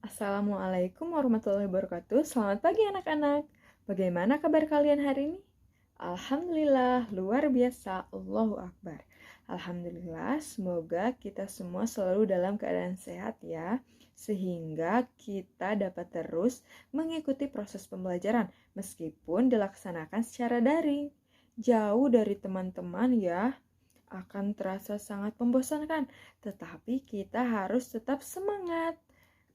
Assalamualaikum warahmatullahi wabarakatuh. Selamat pagi anak-anak. Bagaimana kabar kalian hari ini? Alhamdulillah, luar biasa. Allahu Akbar. Alhamdulillah, semoga kita semua selalu dalam keadaan sehat ya, sehingga kita dapat terus mengikuti proses pembelajaran meskipun dilaksanakan secara daring. Jauh dari teman-teman ya, akan terasa sangat membosankan, tetapi kita harus tetap semangat.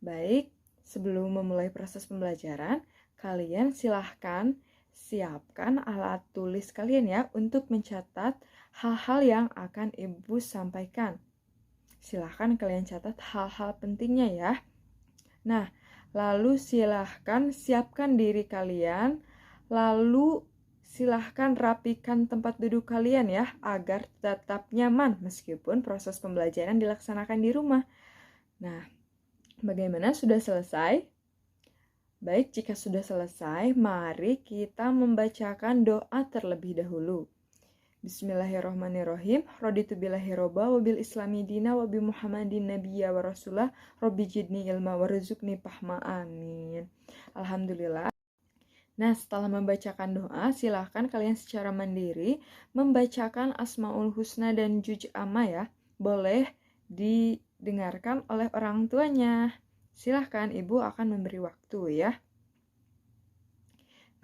Baik, sebelum memulai proses pembelajaran, kalian silahkan siapkan alat tulis kalian ya untuk mencatat hal-hal yang akan Ibu sampaikan. Silahkan kalian catat hal-hal pentingnya ya. Nah, lalu silahkan siapkan diri kalian, lalu silahkan rapikan tempat duduk kalian ya, agar tetap nyaman meskipun proses pembelajaran dilaksanakan di rumah. Nah, bagaimana, sudah selesai? Baik, jika sudah selesai, mari kita membacakan doa terlebih dahulu. Bismillahirrahmanirrahim. Raditu billahi robba wa bil islami dina wa bi muhammadin nabiyya wa rasulah rabbi jidni ilma warzuqni fahma. Amin. Alhamdulillah. Nah, setelah membacakan doa, silahkan kalian secara mandiri membacakan Asmaul Husna dan Juz Amma ya. Boleh didengarkan oleh orang tuanya. Silahkan, Ibu akan memberi waktu ya.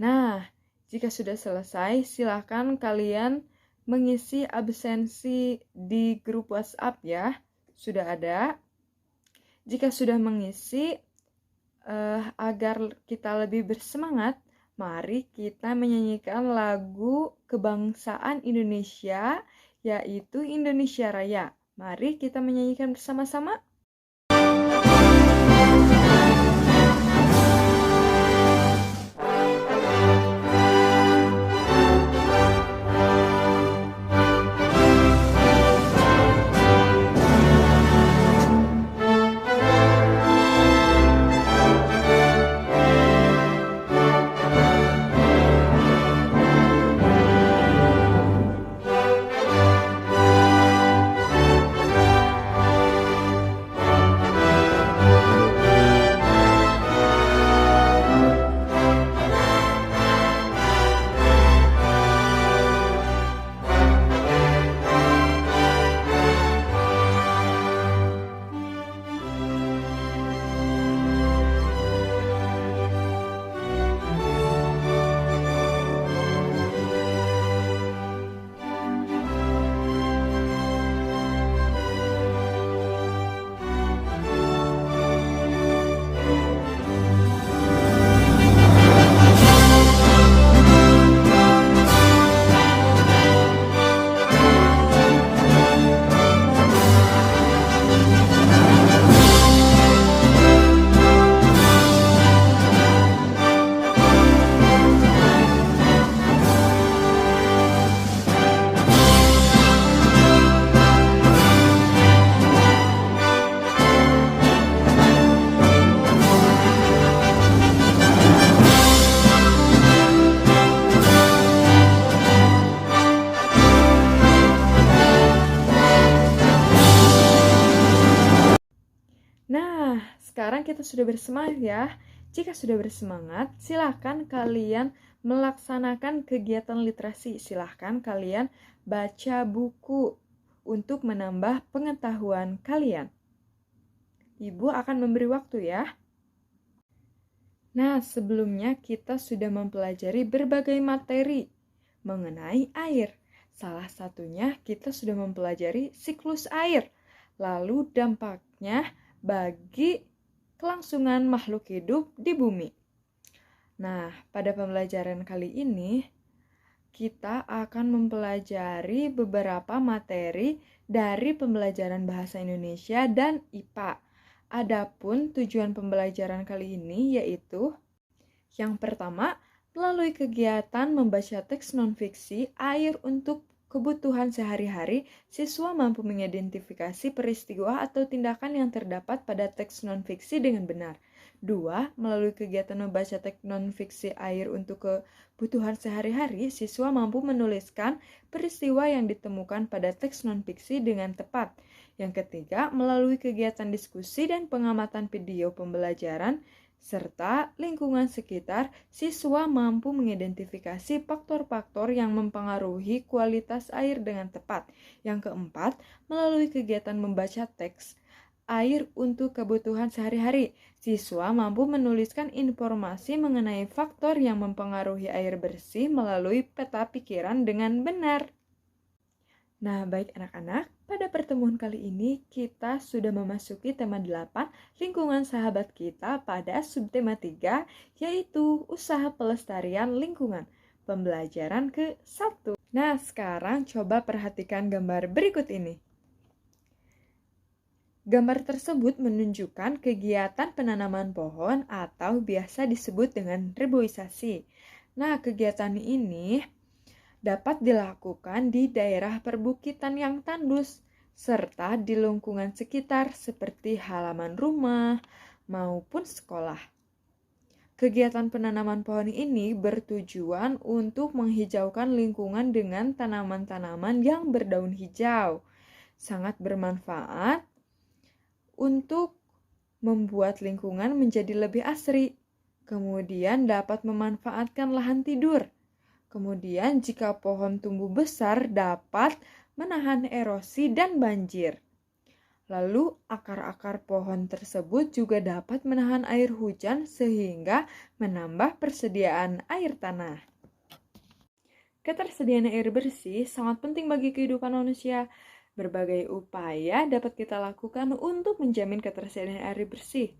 Nah, jika sudah selesai, silahkan kalian mengisi absensi di grup WhatsApp ya. Sudah ada. Jika sudah mengisi, agar kita lebih bersemangat, mari kita menyanyikan lagu kebangsaan Indonesia, yaitu Indonesia Raya. Mari kita menyanyikan bersama-sama. Sekarang kita sudah bersemangat ya. Jika sudah bersemangat, silahkan kalian melaksanakan kegiatan literasi. Silahkan kalian baca buku untuk menambah pengetahuan kalian. Ibu akan memberi waktu ya. Nah, sebelumnya kita sudah mempelajari berbagai materi mengenai air. Salah satunya kita sudah mempelajari siklus air. Lalu dampaknya bagi kelangsungan makhluk hidup di bumi. Nah, pada pembelajaran kali ini, kita akan mempelajari beberapa materi dari pembelajaran bahasa Indonesia dan IPA. Adapun tujuan pembelajaran kali ini yaitu yang pertama, melalui kegiatan membaca teks non-fiksi air untuk kebutuhan sehari-hari, siswa mampu mengidentifikasi peristiwa atau tindakan yang terdapat pada teks non-fiksi dengan benar. 2. Melalui kegiatan membaca teks non-fiksi air untuk kebutuhan sehari-hari, siswa mampu menuliskan peristiwa yang ditemukan pada teks non-fiksi dengan tepat. Yang ketiga, melalui kegiatan diskusi dan pengamatan video pembelajaran serta lingkungan sekitar, siswa mampu mengidentifikasi faktor-faktor yang mempengaruhi kualitas air dengan tepat. Yang keempat, melalui kegiatan membaca teks air untuk kebutuhan sehari-hari, siswa mampu menuliskan informasi mengenai faktor yang mempengaruhi air bersih melalui peta pikiran dengan benar. Nah, baik anak-anak, pada pertemuan kali ini kita sudah memasuki tema 8, lingkungan sahabat kita pada subtema 3, yaitu usaha pelestarian lingkungan. Pembelajaran ke-1. Nah, sekarang coba perhatikan gambar berikut ini. Gambar tersebut menunjukkan kegiatan penanaman pohon atau biasa disebut dengan reboisasi. Nah, kegiatan ini dapat dilakukan di daerah perbukitan yang tandus, serta di lingkungan sekitar seperti halaman rumah maupun sekolah. Kegiatan penanaman pohon ini bertujuan untuk menghijaukan lingkungan dengan tanaman-tanaman yang berdaun hijau. Sangat bermanfaat untuk membuat lingkungan menjadi lebih asri. Kemudian dapat memanfaatkan lahan tidur. Kemudian jika pohon tumbuh besar dapat menahan erosi dan banjir. Lalu akar-akar pohon tersebut juga dapat menahan air hujan sehingga menambah persediaan air tanah. Ketersediaan air bersih sangat penting bagi kehidupan manusia. Berbagai upaya dapat kita lakukan untuk menjamin ketersediaan air bersih.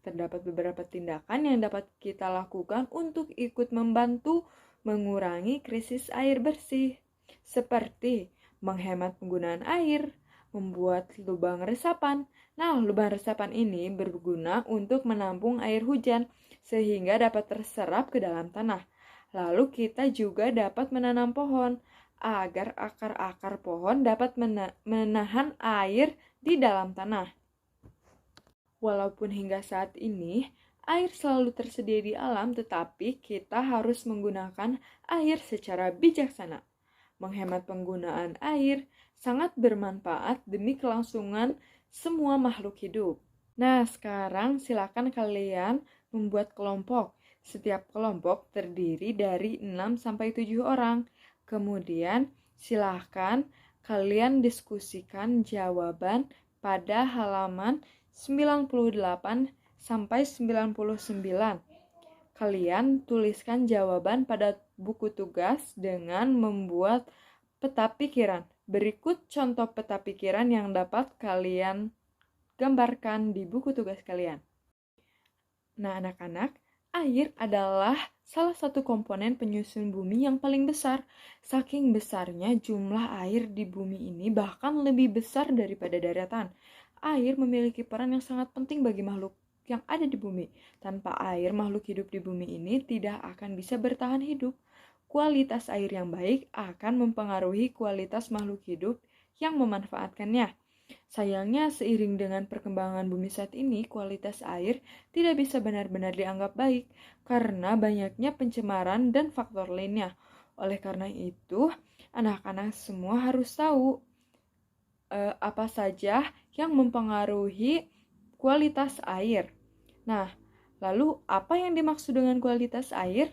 Terdapat beberapa tindakan yang dapat kita lakukan untuk ikut membantu mengurangi krisis air bersih, seperti menghemat penggunaan air, membuat lubang resapan. Nah, lubang resapan ini berguna untuk menampung air hujan sehingga dapat terserap ke dalam tanah. Lalu kita juga dapat menanam pohon agar akar-akar pohon dapat menahan air di dalam tanah. Walaupun hingga saat ini air selalu tersedia di alam, tetapi kita harus menggunakan air secara bijaksana. Menghemat penggunaan air sangat bermanfaat demi kelangsungan semua makhluk hidup. Nah, sekarang silakan kalian membuat kelompok. Setiap kelompok terdiri dari 6-7 orang. Kemudian, silakan kalian diskusikan jawaban pada halaman 98 sampai 99. Kalian tuliskan jawaban pada buku tugas dengan membuat peta pikiran. Berikut contoh peta pikiran yang dapat kalian gambarkan di buku tugas kalian. Nah, anak-anak, air adalah salah satu komponen penyusun bumi yang paling besar. Saking besarnya jumlah air di bumi ini bahkan lebih besar daripada daratan. Air memiliki peran yang sangat penting bagi makhluk yang ada di bumi. Tanpa air, makhluk hidup di bumi ini tidak akan bisa bertahan hidup. Kualitas air yang baik akan mempengaruhi kualitas makhluk hidup yang memanfaatkannya. Sayangnya, seiring dengan perkembangan bumi saat ini, kualitas air tidak bisa benar-benar dianggap baik karena banyaknya pencemaran dan faktor lainnya. Oleh karena itu, anak-anak semua harus tahu apa saja yang mempengaruhi kualitas air. Nah, lalu apa yang dimaksud dengan kualitas air?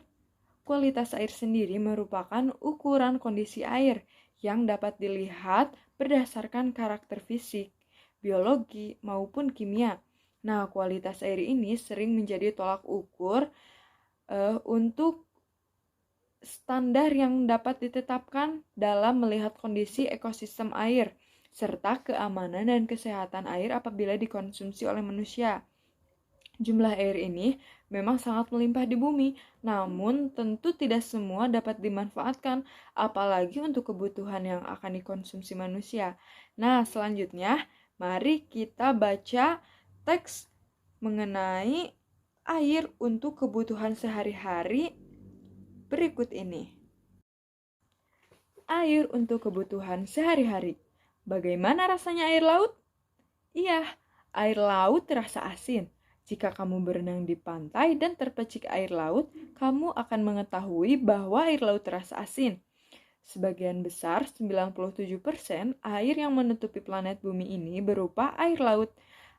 Kualitas air sendiri merupakan ukuran kondisi air yang dapat dilihat berdasarkan karakter fisik, biologi, maupun kimia. Nah, kualitas air ini sering menjadi tolak ukur untuk standar yang dapat ditetapkan dalam melihat kondisi ekosistem air, serta keamanan dan kesehatan air apabila dikonsumsi oleh manusia. Jumlah air ini memang sangat melimpah di bumi, namun tentu tidak semua dapat dimanfaatkan, apalagi untuk kebutuhan yang akan dikonsumsi manusia. Nah, selanjutnya, mari kita baca teks mengenai air untuk kebutuhan sehari-hari berikut ini. Air untuk kebutuhan sehari-hari. Bagaimana rasanya air laut? Iya, air laut terasa asin. Jika kamu berenang di pantai dan terpecik air laut, kamu akan mengetahui bahwa air laut terasa asin. Sebagian besar, 97%, air yang menutupi planet bumi ini berupa air laut.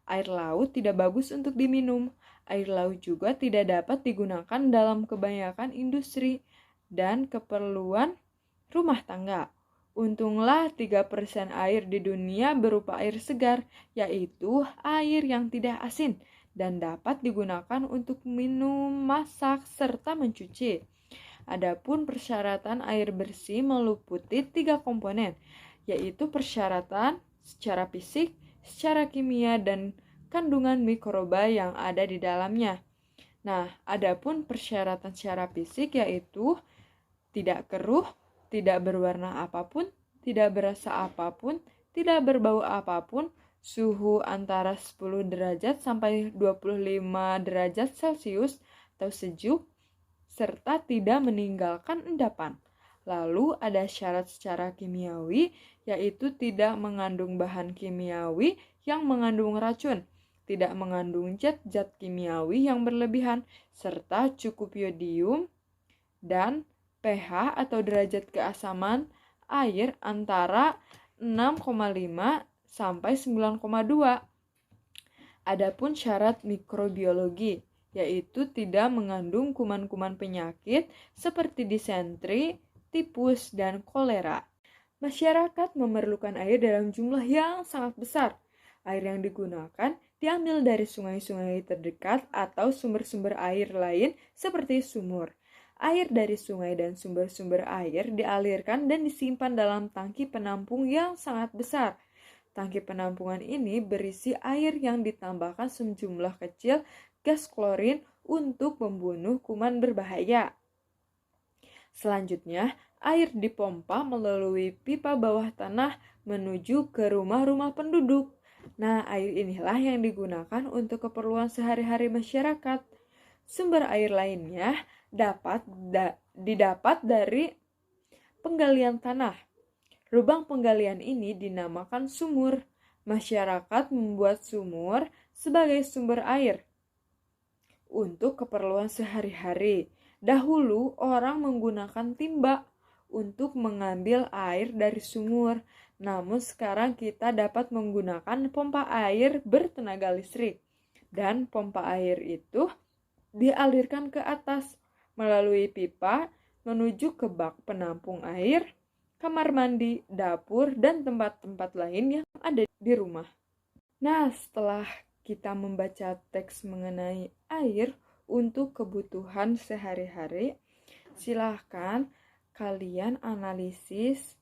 Air laut tidak bagus untuk diminum. Air laut juga tidak dapat digunakan dalam kebanyakan industri dan keperluan rumah tangga. Untunglah 3% air di dunia berupa air segar, yaitu air yang tidak asin dan dapat digunakan untuk minum, masak, serta mencuci. Adapun persyaratan air bersih meliputi 3 komponen, yaitu persyaratan secara fisik, secara kimia, dan kandungan mikroba yang ada di dalamnya. Nah, adapun persyaratan secara fisik yaitu tidak keruh, tidak berwarna apapun, tidak berasa apapun, tidak berbau apapun, suhu antara 10 derajat sampai 25 derajat Celcius atau sejuk, serta tidak meninggalkan endapan. Lalu ada syarat secara kimiawi, yaitu tidak mengandung bahan kimiawi yang mengandung racun, tidak mengandung zat-zat kimiawi yang berlebihan, serta cukup yodium dan pH atau derajat keasaman air antara 6,5 sampai 9,2. Adapun syarat mikrobiologi, yaitu tidak mengandung kuman-kuman penyakit seperti disentri, tipus, dan kolera. Masyarakat memerlukan air dalam jumlah yang sangat besar. Air yang digunakan diambil dari sungai-sungai terdekat atau sumber-sumber air lain seperti sumur. Air dari sungai dan sumber-sumber air dialirkan dan disimpan dalam tangki penampung yang sangat besar. Tangki penampungan ini berisi air yang ditambahkan sejumlah kecil gas klorin untuk membunuh kuman berbahaya. Selanjutnya, air dipompa melalui pipa bawah tanah menuju ke rumah-rumah penduduk. Nah, air inilah yang digunakan untuk keperluan sehari-hari masyarakat. Sumber air lainnya didapat dari penggalian tanah. Lubang penggalian ini dinamakan sumur. Masyarakat membuat sumur sebagai sumber air untuk keperluan sehari-hari. Dahulu orang menggunakan timba untuk mengambil air dari sumur. Namun sekarang kita dapat menggunakan pompa air bertenaga listrik. Dan pompa air itu dialirkan ke atas melalui pipa menuju ke bak penampung air, kamar mandi, dapur, dan tempat-tempat lain yang ada di rumah. Nah, setelah kita membaca teks mengenai air untuk kebutuhan sehari-hari, silahkan kalian analisis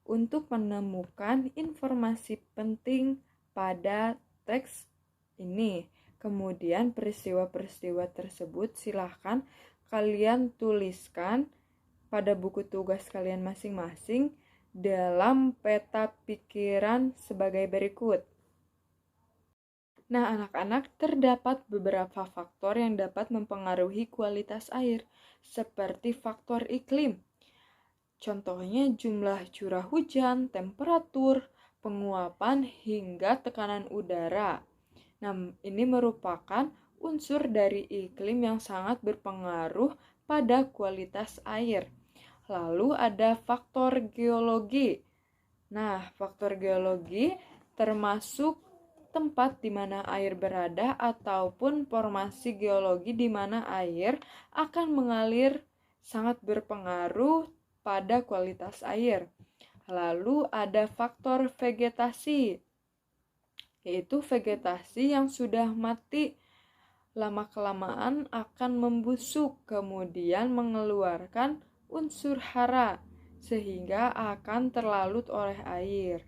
untuk menemukan informasi penting pada teks ini. Kemudian peristiwa-peristiwa tersebut silahkan kalian tuliskan pada buku tugas kalian masing-masing dalam peta pikiran sebagai berikut. Nah, anak-anak, terdapat beberapa faktor yang dapat mempengaruhi kualitas air, seperti faktor iklim. Contohnya jumlah curah hujan, temperatur, penguapan, hingga tekanan udara. Nah, ini merupakan unsur dari iklim yang sangat berpengaruh pada kualitas air. Lalu ada faktor geologi. Nah, faktor geologi termasuk tempat di mana air berada ataupun formasi geologi di mana air akan mengalir sangat berpengaruh pada kualitas air. Lalu ada faktor vegetasi, yaitu vegetasi yang sudah mati lama-kelamaan akan membusuk kemudian mengeluarkan unsur hara sehingga akan terlalut oleh air.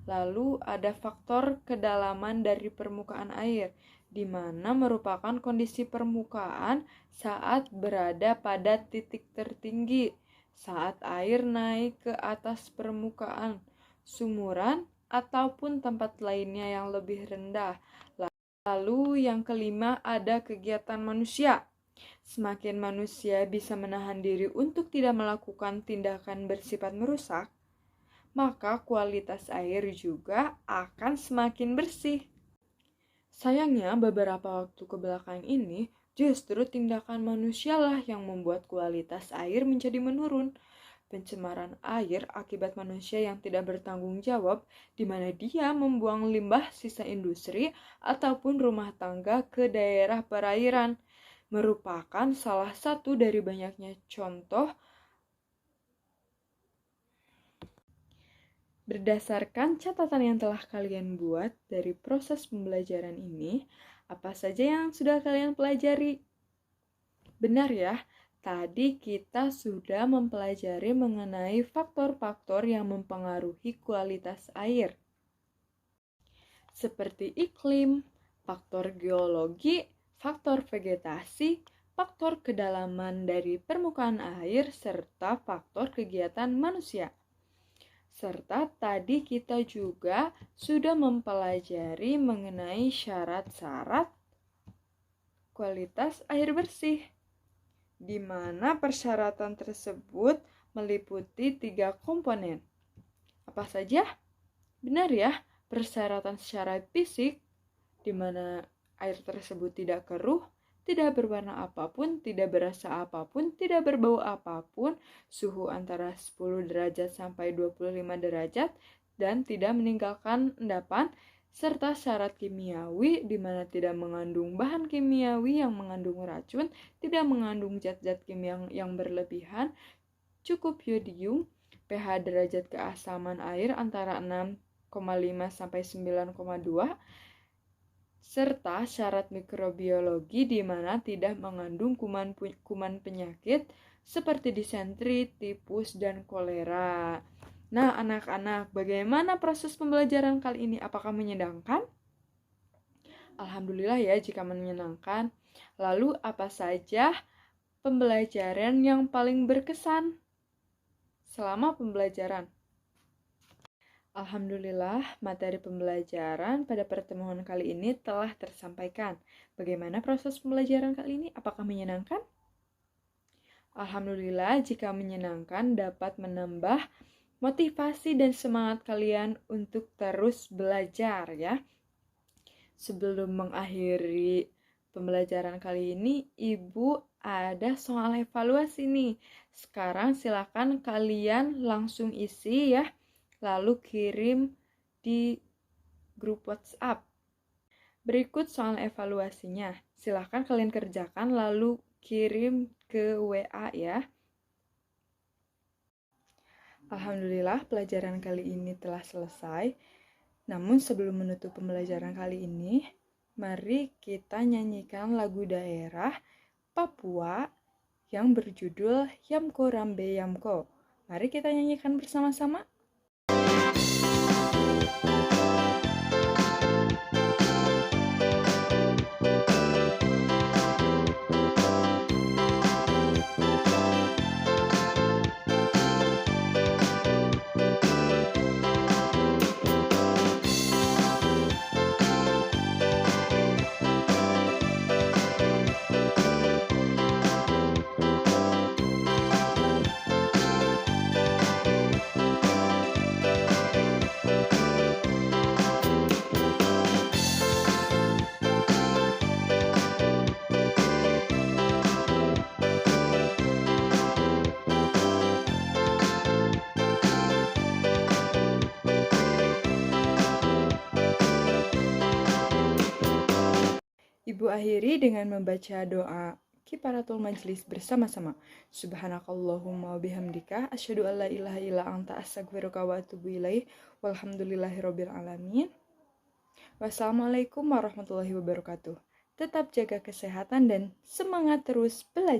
Lalu ada faktor kedalaman dari permukaan air, di mana merupakan kondisi permukaan saat berada pada titik tertinggi, saat air naik ke atas permukaan, sumuran, ataupun tempat lainnya yang lebih rendah. Lalu yang kelima ada kegiatan manusia. Semakin manusia bisa menahan diri untuk tidak melakukan tindakan bersifat merusak, maka kualitas air juga akan semakin bersih. Sayangnya beberapa waktu kebelakang ini justru tindakan manusialah yang membuat kualitas air menjadi menurun. pencemaran air akibat manusia yang tidak bertanggung jawab, di mana dia membuang limbah sisa industri ataupun rumah tangga ke daerah perairan, merupakan salah satu dari banyaknya contoh. Berdasarkan catatan yang telah kalian buat dari proses pembelajaran ini, apa saja yang sudah kalian pelajari? Benar ya, tadi kita sudah mempelajari mengenai faktor-faktor yang mempengaruhi kualitas air, seperti iklim, faktor geologi, faktor vegetasi, faktor kedalaman dari permukaan air, serta faktor kegiatan manusia. Serta tadi kita juga sudah mempelajari mengenai syarat-syarat kualitas air bersih, di mana persyaratan tersebut meliputi 3 komponen. Apa saja? Benar ya, persyaratan secara fisik, di mana air tersebut tidak keruh, tidak berwarna apapun, tidak berasa apapun, tidak berbau apapun, suhu antara 10 derajat sampai 25 derajat, dan tidak meninggalkan endapan, serta syarat kimiawi, di mana tidak mengandung bahan kimiawi yang mengandung racun, tidak mengandung zat-zat kimia yang berlebihan, cukup yodium, pH derajat keasaman air antara 6,5 sampai 9,2, serta syarat mikrobiologi di mana tidak mengandung kuman penyakit seperti disentri, tipus, dan kolera. Nah, anak-anak, bagaimana proses pembelajaran kali ini? Apakah menyenangkan? Alhamdulillah ya jika menyenangkan. Lalu apa saja pembelajaran yang paling berkesan selama pembelajaran? Alhamdulillah, materi pembelajaran pada pertemuan kali ini telah tersampaikan. Bagaimana proses pembelajaran kali ini? Apakah menyenangkan? Alhamdulillah, jika menyenangkan dapat menambah motivasi dan semangat kalian untuk terus belajar ya. Sebelum mengakhiri pembelajaran kali ini, Ibu ada soal evaluasi nih. Sekarang silakan kalian langsung isi ya. Lalu kirim di grup WhatsApp. Berikut soal evaluasinya. Silahkan kalian kerjakan lalu kirim ke WA ya. Alhamdulillah pelajaran kali ini telah selesai. Namun sebelum menutup pembelajaran kali ini, mari kita nyanyikan lagu daerah Papua yang berjudul Yamko Rambe Yamko. Mari kita nyanyikan bersama-sama. Ibu akhiri dengan membaca doa kifaratul majlis bersama-sama. Subhanakallahumma wabihamdika asyhadu an la ilaha illa anta astaghfiruka wa atubu ilaih. Walhamdulillahirabbil alamin. Wassalamualaikum warahmatullahi wabarakatuh. Tetap jaga kesehatan dan semangat terus belajar.